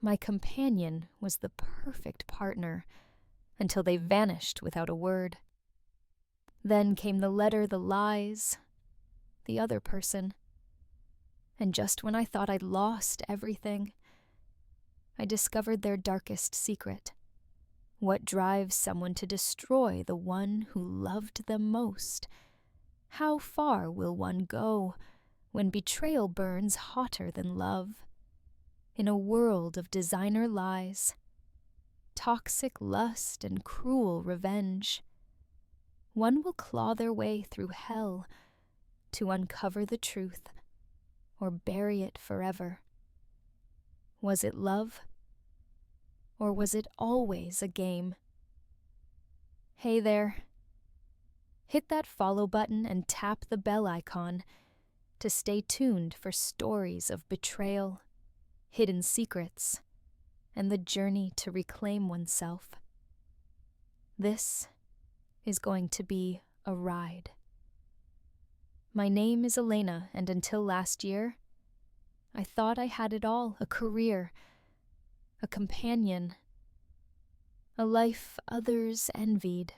My companion was the perfect partner until they vanished without a word. Then came the letter, the lies, the other person. And just when I thought I'd lost everything, I discovered their darkest secret. What drives someone to destroy the one who loved them most? How far will one go when betrayal burns hotter than love? In a world of designer lies, toxic lust and cruel revenge, one will claw their way through hell to uncover the truth or bury it forever. Was it love? Or was it always a game? Hey there. Hit that follow button and tap the bell icon to stay tuned for stories of betrayal, hidden secrets, and the journey to reclaim oneself. This is going to be a ride. My name is Elena, and until last year, I thought I had it all: a career, a companion, a life others envied.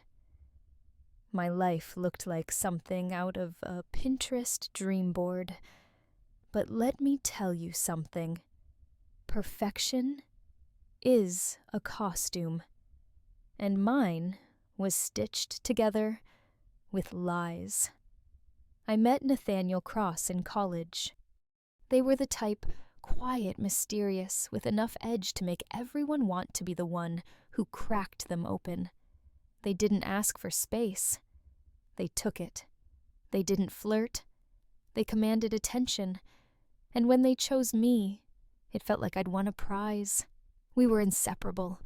My life looked like something out of a Pinterest dream board. But let me tell you something. Perfection is a costume, and mine was stitched together with lies. I met Nathaniel Cross in college. They were the type, quiet, mysterious, with enough edge to make everyone want to be the one who cracked them open. They didn't ask for space. They took it. They didn't flirt. They commanded attention. And when they chose me, it felt like I'd won a prize. We were inseparable.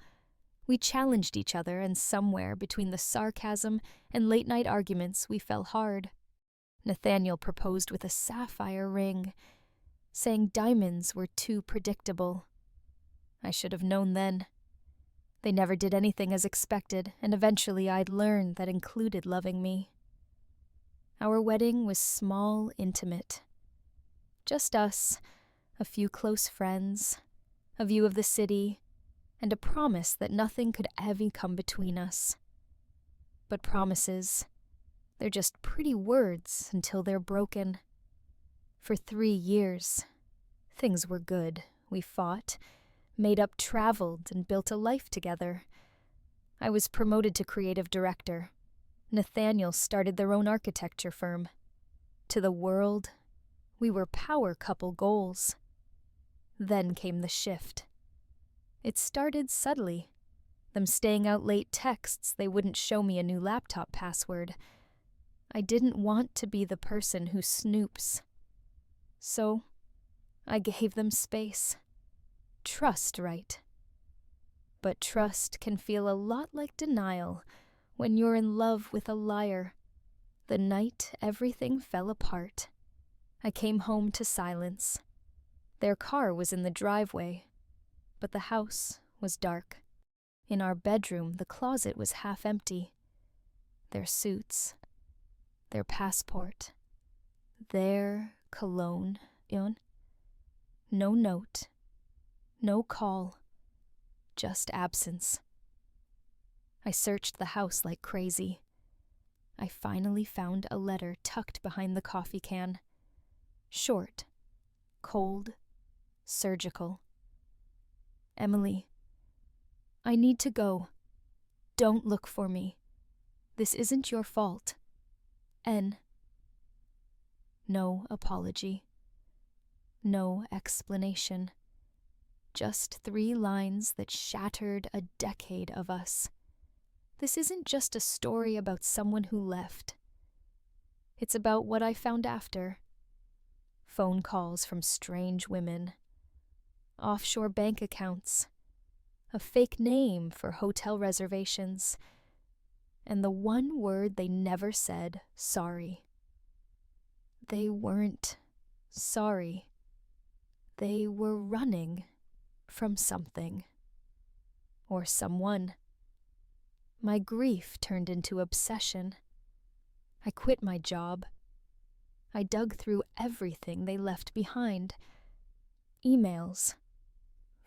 We challenged each other, and somewhere between the sarcasm and late-night arguments, we fell hard. Nathaniel proposed with a sapphire ring, saying diamonds were too predictable. I should have known then. They never did anything as expected, and eventually I'd learn that included loving me. Our wedding was small, intimate. Just us, a few close friends, a view of the city, and a promise that nothing could ever come between us. But promises, they're just pretty words until they're broken. For 3 years, things were good. We fought, made up, traveled, and built a life together. I was promoted to creative director. Nathaniel started their own architecture firm. To the world, we were power couple goals. Then came the shift. It started subtly. Them staying out late texts they wouldn't show me a new laptop password. I didn't want to be the person who snoops. So, I gave them space. Trust, right? But trust can feel a lot like denial when you're in love with a liar. The night everything fell apart, I came home to silence. Their car was in the driveway, but the house was dark. In our bedroom, the closet was half empty. Their suits, their passport, their cologne. No note, no call, just absence. I searched the house like crazy. I finally found a letter tucked behind the coffee can. Short, cold, surgical. Emily, I need to go. Don't look for me. This isn't your fault. N. No apology. No explanation. Just 3 lines that shattered a decade of us. This isn't just a story about someone who left. It's about what I found after. Phone calls from strange women. Offshore bank accounts. A fake name for hotel reservations. And the one word they never said: sorry. They weren't sorry. They were running from something. Or someone. My grief turned into obsession. I quit my job. I dug through everything they left behind. Emails,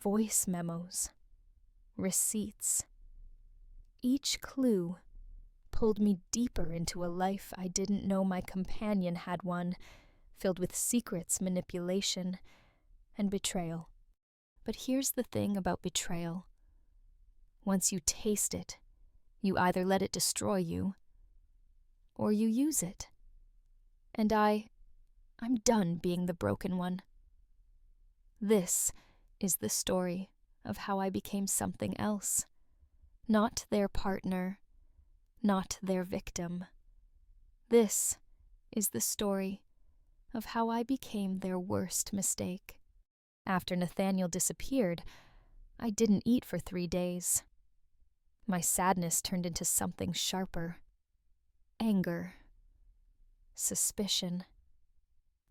voice memos, receipts. Each clue pulled me deeper into a life I didn't know my companion had one, filled with secrets, manipulation, and betrayal. But here's the thing about betrayal. Once you taste it, you either let it destroy you, or you use it. And I'm done being the broken one. This is the story of how I became something else. Not their partner, not their victim. This is the story of how I became their worst mistake. After Nathaniel disappeared, I didn't eat for 3 days. My sadness turned into something sharper. Anger. Suspicion.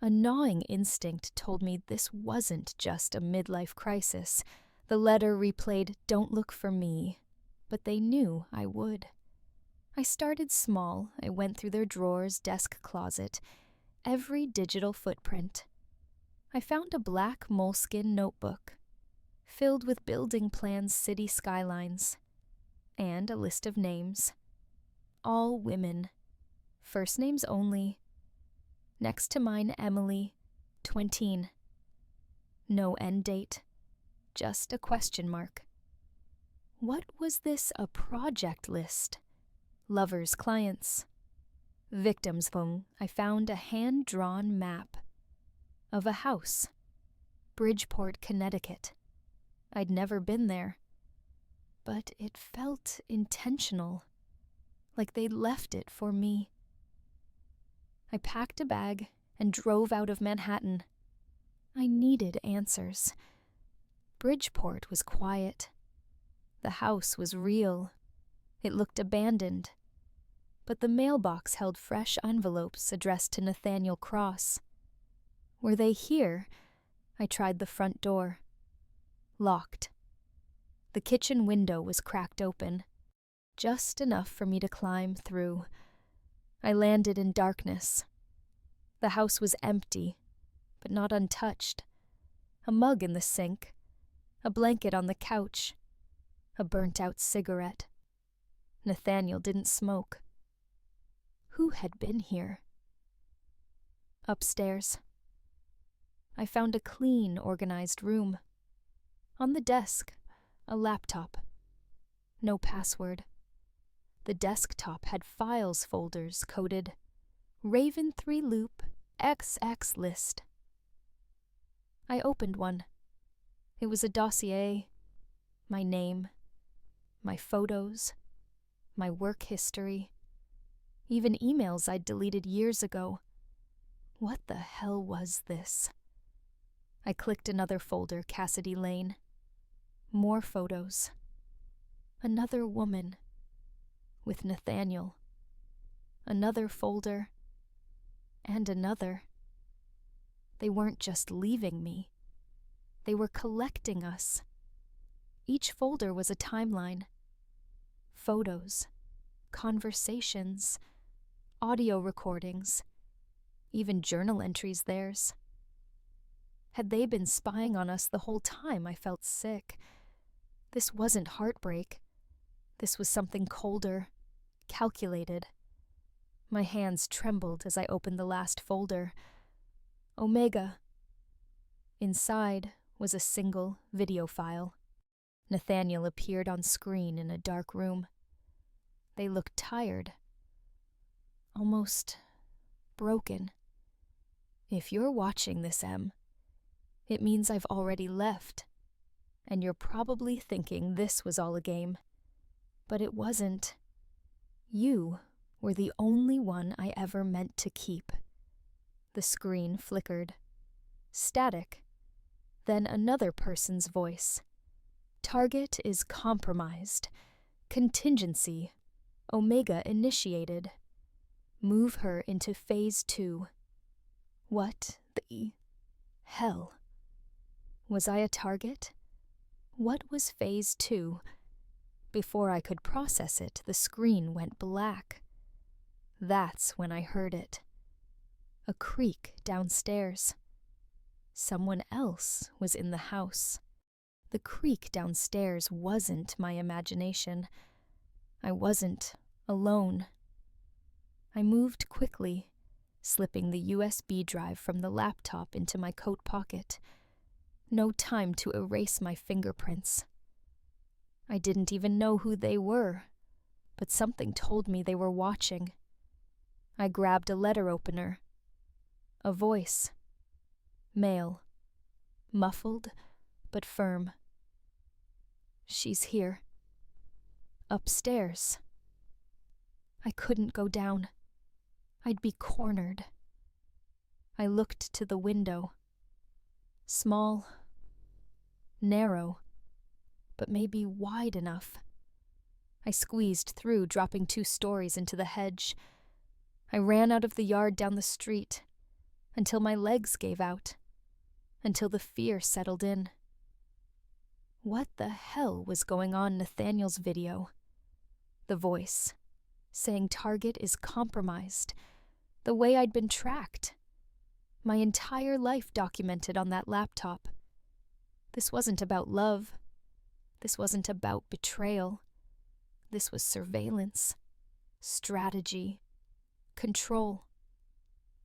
A gnawing instinct told me this wasn't just a midlife crisis. The letter replayed, "Don't look for me," but they knew I would. I started small. I went through their drawers, desk, closet, every digital footprint. I found a black moleskin notebook filled with building plans, city skylines, and a list of names. All women. First names only. Next to mine, Emily, 20. No end date. Just a question mark. What was this, a project list? Lovers, clients. Victims phone. I found a hand-drawn map of a house. Bridgeport, Connecticut. I'd never been there, but it felt intentional, like they'd left it for me. I packed a bag and drove out of Manhattan. I needed answers. Bridgeport was quiet. The house was real. It looked abandoned. But the mailbox held fresh envelopes addressed to Nathaniel Cross. Were they here? I tried the front door. Locked. The kitchen window was cracked open, just enough for me to climb through. I landed in darkness. The house was empty, but not untouched. A mug in the sink, a blanket on the couch, a burnt-out cigarette. Nathaniel didn't smoke. Who had been here? Upstairs. I found a clean, organized room. On the desk, a laptop. No password. The desktop had files folders coded Raven 3 Loop XX List. I opened one. It was a dossier. My name. My photos. My work history. Even emails I'd deleted years ago. What the hell was this? I clicked another folder, Cassidy Lane. More photos. Another woman. With Nathaniel. Another folder. And another. They weren't just leaving me. They were collecting us. Each folder was a timeline. Photos. Conversations. Audio recordings. Even journal entries theirs. Had they been spying on us the whole time? I felt sick. This wasn't heartbreak. This was something colder, calculated. My hands trembled as I opened the last folder. Omega. Inside was a single video file. Nathaniel appeared on screen in a dark room. They looked tired. Almost broken. If you're watching this, Em, it means I've already left. And you're probably thinking this was all a game. But it wasn't. You were the only one I ever meant to keep. The screen flickered. Static. Then another person's voice. Target is compromised. Contingency. Omega initiated. Move her into Phase 2. What the hell? Was I a target? What was Phase 2? Before I could process it, the screen went black. That's when I heard it. A creak downstairs. Someone else was in the house. The creak downstairs wasn't my imagination. I wasn't alone. I moved quickly, slipping the USB drive from the laptop into my coat pocket. No time to erase my fingerprints. I didn't even know who they were, but something told me they were watching. I grabbed a letter opener. A voice. Male. Muffled, but firm. She's here. Upstairs. I couldn't go down. I'd be cornered. I looked to the window. Small. Narrow. But maybe wide enough. I squeezed through, dropping 2 stories into the hedge. I ran out of the yard down the street, until my legs gave out, until the fear settled in. What the hell was going on in Nathaniel's video? The voice, saying target is compromised, the way I'd been tracked. My entire life documented on that laptop. This wasn't about love. This wasn't about betrayal. This was surveillance, strategy, control.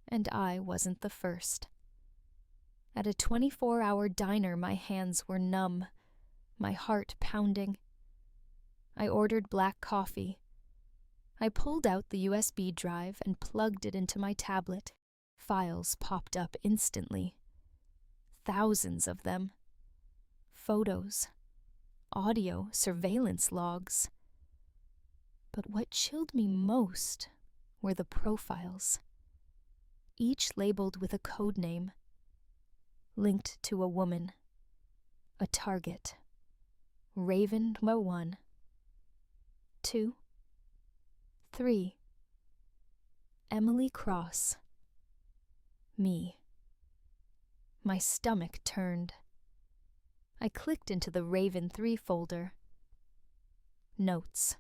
And I wasn't the first. At a 24-hour diner, my hands were numb, my heart pounding. I ordered black coffee. I pulled out the USB drive and plugged it into my tablet. Files popped up instantly. Thousands of them. Photos, audio, surveillance logs. But what chilled me most were the profiles, each labeled with a code name, linked to a woman, a target. Raven 1, 2, 3. Emily Cross. Me. My stomach turned. I clicked into the Raven 3 folder. Notes.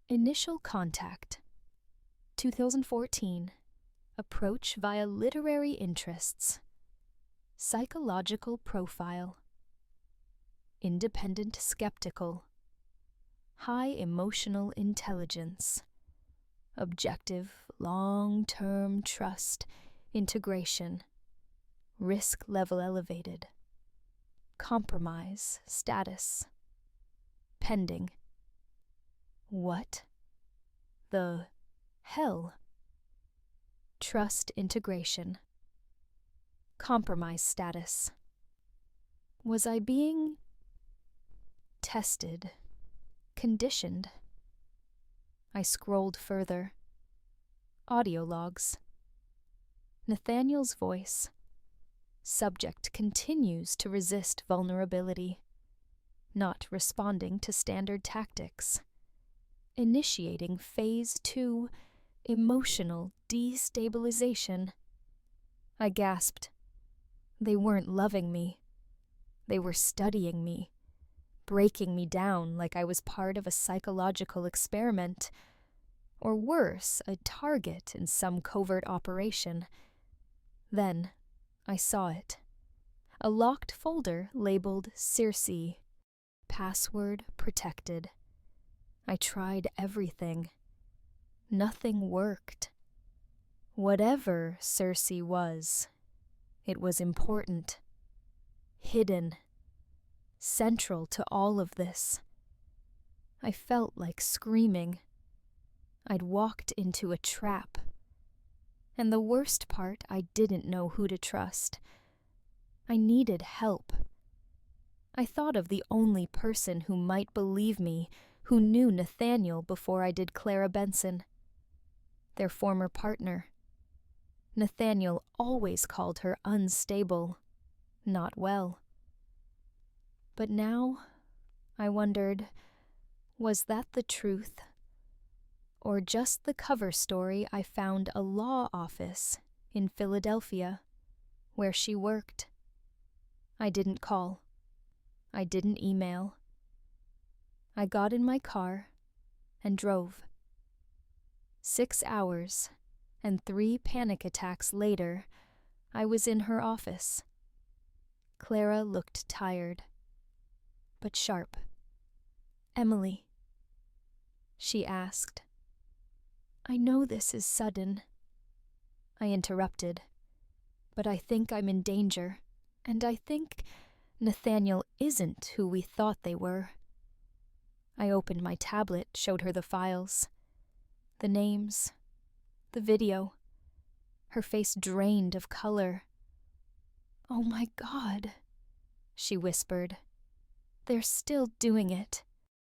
Initial contact. 2014. Approach via literary interests. Psychological profile. Independent skeptical. High emotional intelligence. Objective, long-term trust, integration. Risk level elevated. Compromise status. Pending. What the hell? Trust integration. Compromise status. Was I being tested, conditioned? I scrolled further. Audio logs. Nathaniel's voice. Subject continues to resist vulnerability, not responding to standard tactics. Initiating phase 2, emotional destabilization. I gasped. They weren't loving me. They were studying me, breaking me down like I was part of a psychological experiment, or worse, a target in some covert operation. Then I saw it. A locked folder labeled Circe, password protected. I tried everything. Nothing worked. Whatever Circe was, it was important, hidden, central to all of this. I felt like screaming. I'd walked into a trap. And the worst part, I didn't know who to trust. I needed help. I thought of the only person who might believe me, who knew Nathaniel before I did Clara Benson. Their former partner. Nathaniel always called her unstable, not well. But now, I wondered, was that the truth? Or just the cover story I found a law office in Philadelphia, where she worked? I didn't call. I didn't email. I got in my car and drove. 6 hours and 3 panic attacks later, I was in her office. Clara looked tired, but sharp. "Emily," she asked. "I know this is sudden." I interrupted, "But I think I'm in danger, and I think Nathaniel isn't who we thought they were." I opened my tablet, showed her the files. The names, the video. Her face drained of color. "Oh my God," she whispered. "They're still doing it."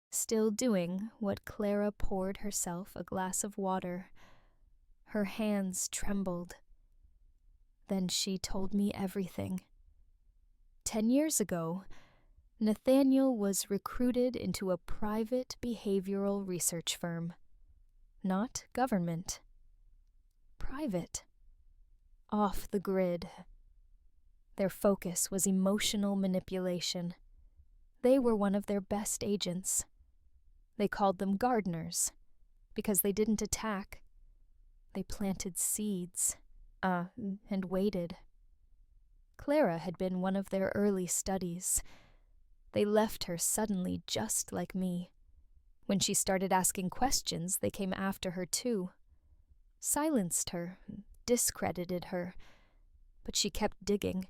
Still doing what Clara poured herself a glass of water. Her hands trembled. Then she told me everything. 10 years ago, Nathaniel was recruited into a private behavioral research firm. Not government. Private. Off the grid. Their focus was emotional manipulation. They were one of their best agents. They called them gardeners, because they didn't attack. They planted seeds, and waited. Clara had been one of their early studies. They left her suddenly just like me. When she started asking questions, they came after her too. Silenced her, discredited her. But she kept digging.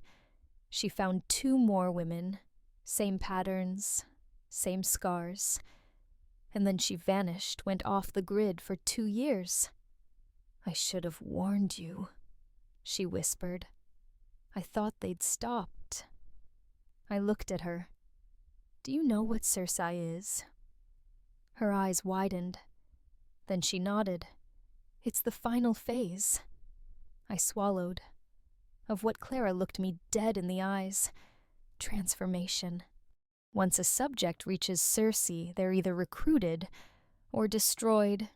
She found 2 more women, same patterns, same scars. And then she vanished, went off the grid for 2 years. "I should have warned you," she whispered. "I thought they'd stopped." I looked at her. "Do you know what Circe is?" Her eyes widened. Then she nodded. "It's the final phase." I swallowed. Of what Clara looked me dead in the eyes. Transformation. Once a subject reaches Circe, they're either recruited or destroyed.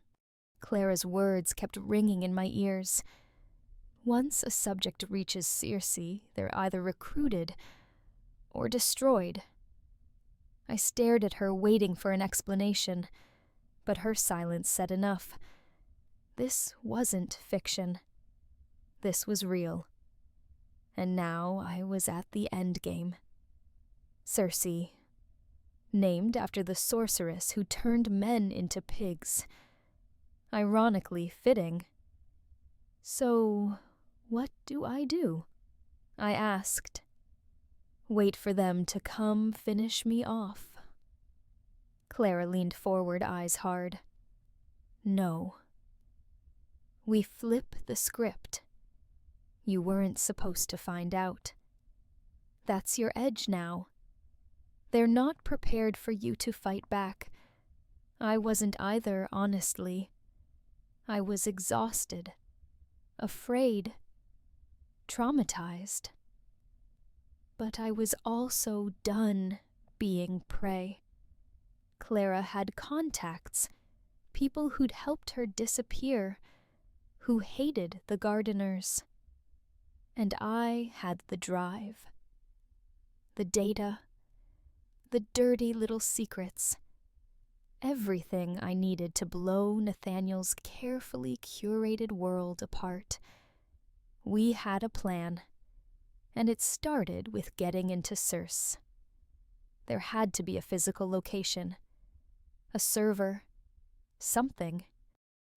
Clara's words kept ringing in my ears. Once a subject reaches Circe, they're either recruited or destroyed. I stared at her, waiting for an explanation, but her silence said enough. This wasn't fiction. This was real. And now I was at the end game. Circe, named after the sorceress who turned men into pigs. Ironically fitting. "So, what do I do?" I asked. "Wait for them to come finish me off." Clara leaned forward, eyes hard. "No. We flip the script. You weren't supposed to find out. That's your edge now. They're not prepared for you to fight back. I wasn't either, honestly. I was exhausted, afraid, traumatized. But I was also done being prey. Clara had contacts, people who'd helped her disappear, who hated the gardeners. And I had the drive. The data. The dirty little secrets. Everything I needed to blow Nathaniel's carefully curated world apart. We had a plan, and it started with getting into Circe. There had to be a physical location. A server. Something.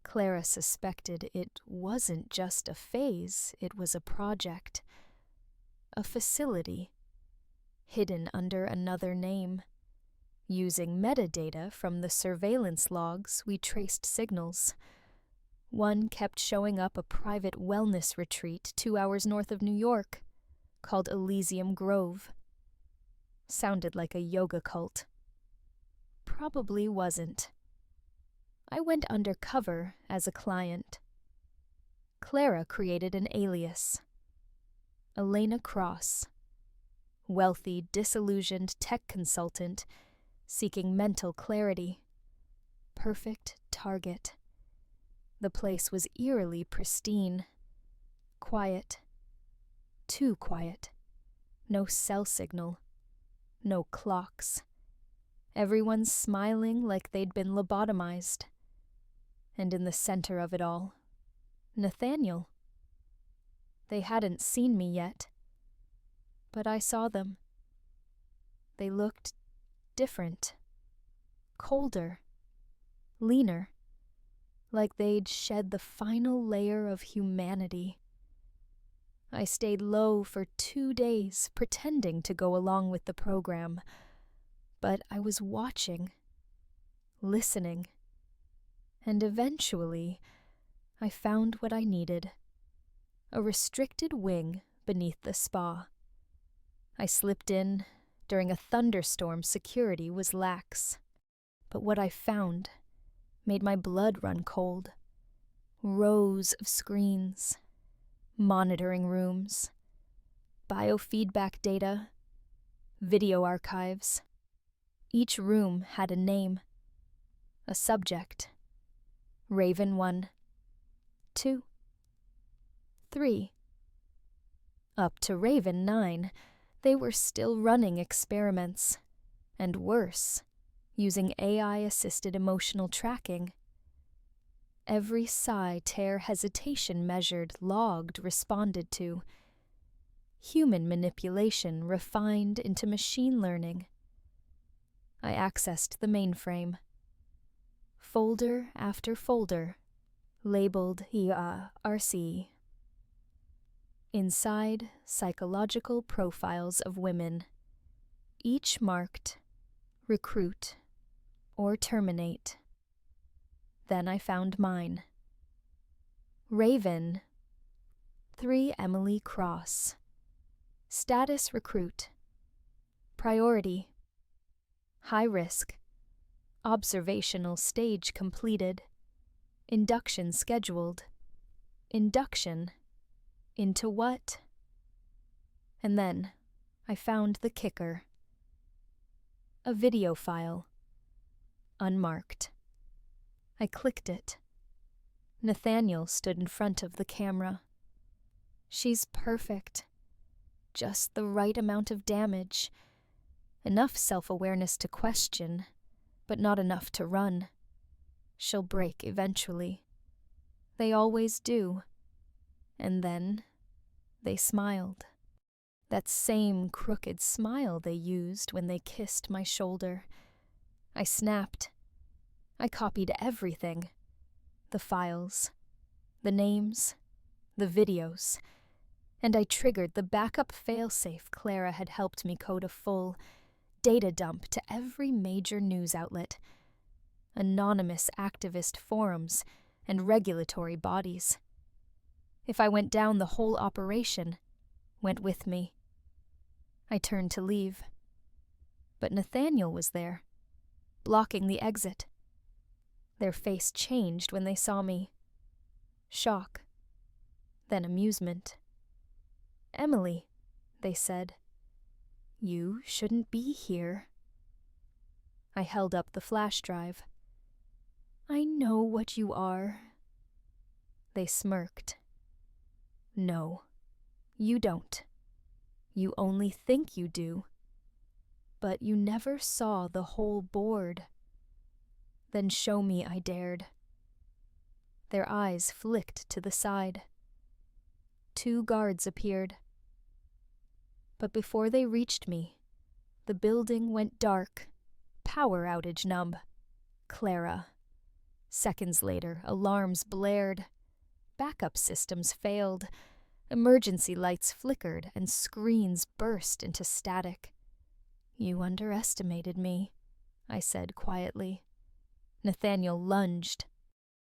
Clara suspected it wasn't just a phase, it was a project. A facility. Hidden under another name. Using metadata from the surveillance logs, we traced signals. One kept showing up a private wellness retreat 2 hours north of New York, called Elysium Grove. Sounded like a yoga cult. Probably wasn't. I went undercover as a client. Clara created an alias. Elena Cross. Wealthy, disillusioned tech consultant seeking mental clarity. Perfect target. The place was eerily pristine. Quiet. Too quiet. No cell signal. No clocks. Everyone smiling like they'd been lobotomized. And in the center of it all, Nathaniel. They hadn't seen me yet. But I saw them. They looked different, colder, leaner, like they'd shed the final layer of humanity. I stayed low for 2 days, pretending to go along with the program, but I was watching, listening, and eventually I found what I needed: a restricted wing beneath the spa. I slipped in. During a thunderstorm, security was lax. But what I found made my blood run cold. Rows of screens, monitoring rooms, biofeedback data, video archives. Each room had a name, a subject. Raven 1, 2, 3. Up to Raven 9, they were still running experiments, and worse, using AI-assisted emotional tracking. Every sigh, tear, hesitation measured, logged, responded to. Human manipulation refined into machine learning. I accessed the mainframe. Folder after folder, labeled ERC. Inside, psychological profiles of women, each marked recruit or terminate. Then I found mine. Raven 3 Emily Cross. Status recruit. Priority high risk. Observational stage completed. Induction scheduled. Induction into what? And then I found the kicker. A video file. Unmarked. I clicked it. Nathaniel stood in front of the camera. She's perfect. Just the right amount of damage. Enough self-awareness to question, but not enough to run. She'll break eventually. They always do. And then they smiled. That same crooked smile they used when they kissed my shoulder. I snapped. I copied everything. The files, the names, the videos, and I triggered the backup failsafe Clara had helped me code: a full data dump to every major news outlet, anonymous activist forums, and regulatory bodies. If I went down, the whole operation went with me. I turned to leave, but Nathaniel was there, blocking the exit. Their face changed when they saw me. Shock, then amusement. "Emily," they said, "you shouldn't be here." I held up the flash drive. "I know what you are." They smirked. "No, you don't. You only think you do. But you never saw the whole board." "Then show me," I dared. Their eyes flicked to the side. 2 guards appeared. But before they reached me, the building went dark, power outage numb. Clara. Seconds later, alarms blared. Backup systems failed. Emergency lights flickered and screens burst into static. "You underestimated me," I said quietly. Nathaniel lunged.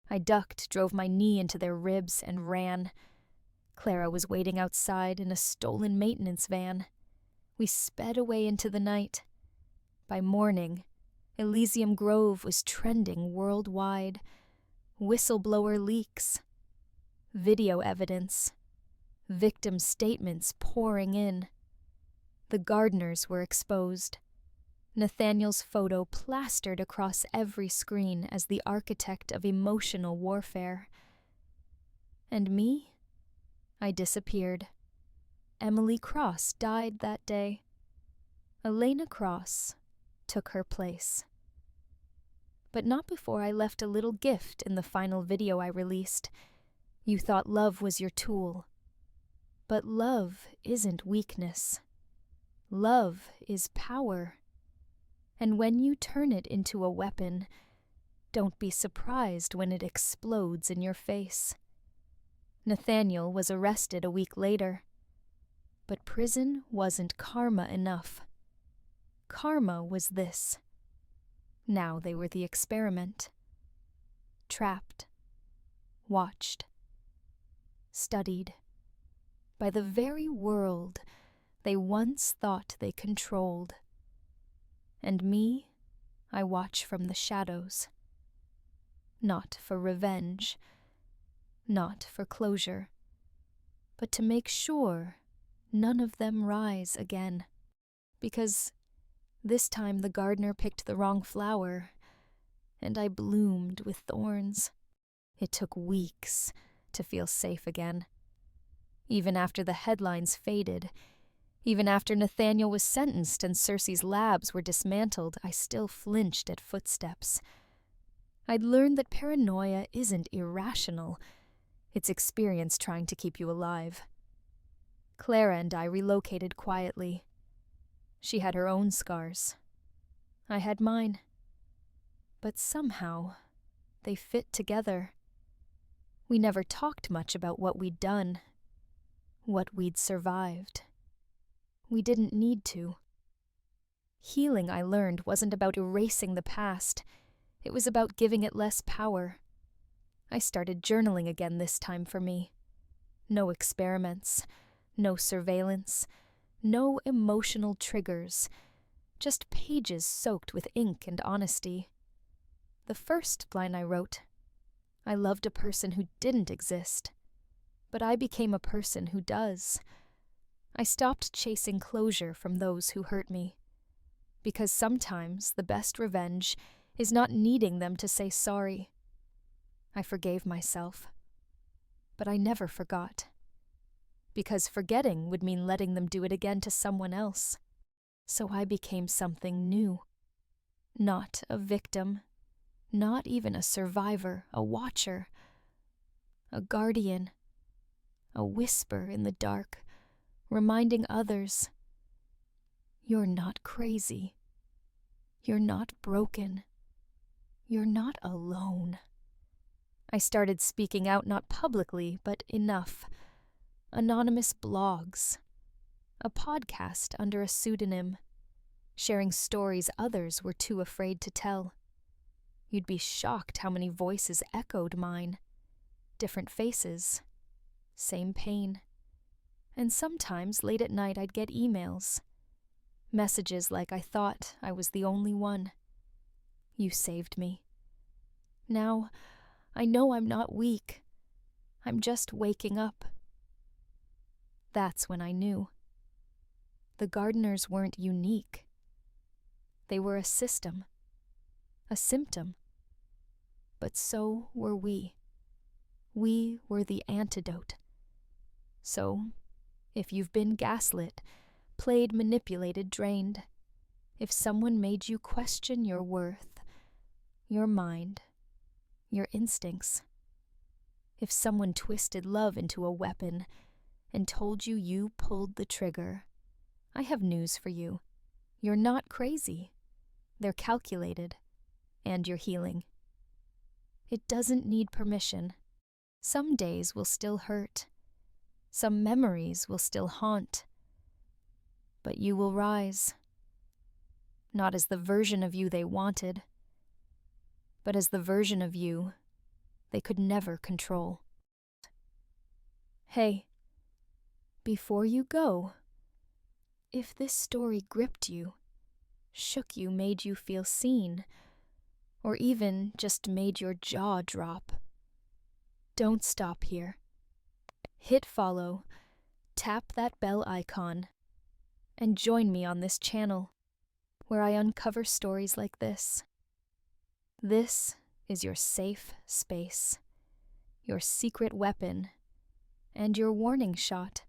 I ducked, drove my knee into their ribs, and ran. Clara was waiting outside in a stolen maintenance van. We sped away into the night. By morning, Elysium Grove was trending worldwide. Whistleblower leaks. Video evidence. Victim statements pouring in. The gardeners were exposed. Nathaniel's photo plastered across every screen as the architect of emotional warfare. And me? I disappeared. Emily Cross died that day. Elena Cross took her place. But not before I left a little gift in the final video I released. You thought love was your tool. But love isn't weakness. Love is power. And when you turn it into a weapon, don't be surprised when it explodes in your face. Nathaniel was arrested a week later. But prison wasn't karma enough. Karma was this. Now they were the experiment. Trapped. Watched. Studied. By the very world they once thought they controlled. And me, I watch from the shadows. Not for revenge. Not for closure. But to make sure none of them rise again. Because this time the gardener picked the wrong flower, and I bloomed with thorns. It took weeks to feel safe again. Even after the headlines faded, even after Nathaniel was sentenced and Circe's labs were dismantled, I still flinched at footsteps. I'd learned that paranoia isn't irrational. It's experience trying to keep you alive. Clara and I relocated quietly. She had her own scars. I had mine. But somehow, they fit together. We never talked much about what we'd done, what we'd survived. We didn't need to. Healing, I learned, wasn't about erasing the past. It was about giving it less power. I started journaling again this time for me. No experiments, no surveillance, no emotional triggers, just pages soaked with ink and honesty. The first line I wrote, I loved a person who didn't exist, but I became a person who does. I stopped chasing closure from those who hurt me, because sometimes the best revenge is not needing them to say sorry. I forgave myself, but I never forgot, because forgetting would mean letting them do it again to someone else. So I became something new. Not a victim, not even a survivor, a watcher, a guardian, a whisper in the dark, reminding others, you're not crazy, you're not broken, you're not alone. I started speaking out not publicly, but enough. Anonymous blogs, a podcast under a pseudonym, sharing stories others were too afraid to tell. You'd be shocked how many voices echoed mine. Different faces, same pain. And sometimes late at night I'd get emails. Messages like I thought I was the only one. You saved me. Now, I know I'm not weak. I'm just waking up. That's when I knew. The gardeners weren't unique. They were a system, a symptom. But so were we. We were the antidote. So, if you've been gaslit, played, manipulated, drained, if someone made you question your worth, your mind, your instincts, if someone twisted love into a weapon and told you pulled the trigger, I have news for you. You're not crazy. They're calculated, and you're healing. It doesn't need permission. Some days will still hurt. Some memories will still haunt. But you will rise. Not as the version of you they wanted, but as the version of you they could never control. Hey, before you go, if this story gripped you, shook you, made you feel seen, or even just made your jaw drop, don't stop here. Hit follow, tap that bell icon, and join me on this channel, where I uncover stories like this. This is your safe space, your secret weapon, and your warning shot,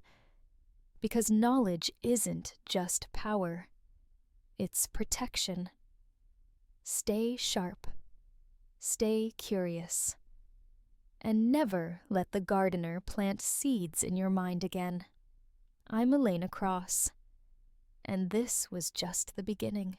because knowledge isn't just power, it's protection. Stay sharp, stay curious, and never let the gardener plant seeds in your mind again. I'm Elena Cross, And this was just the beginning.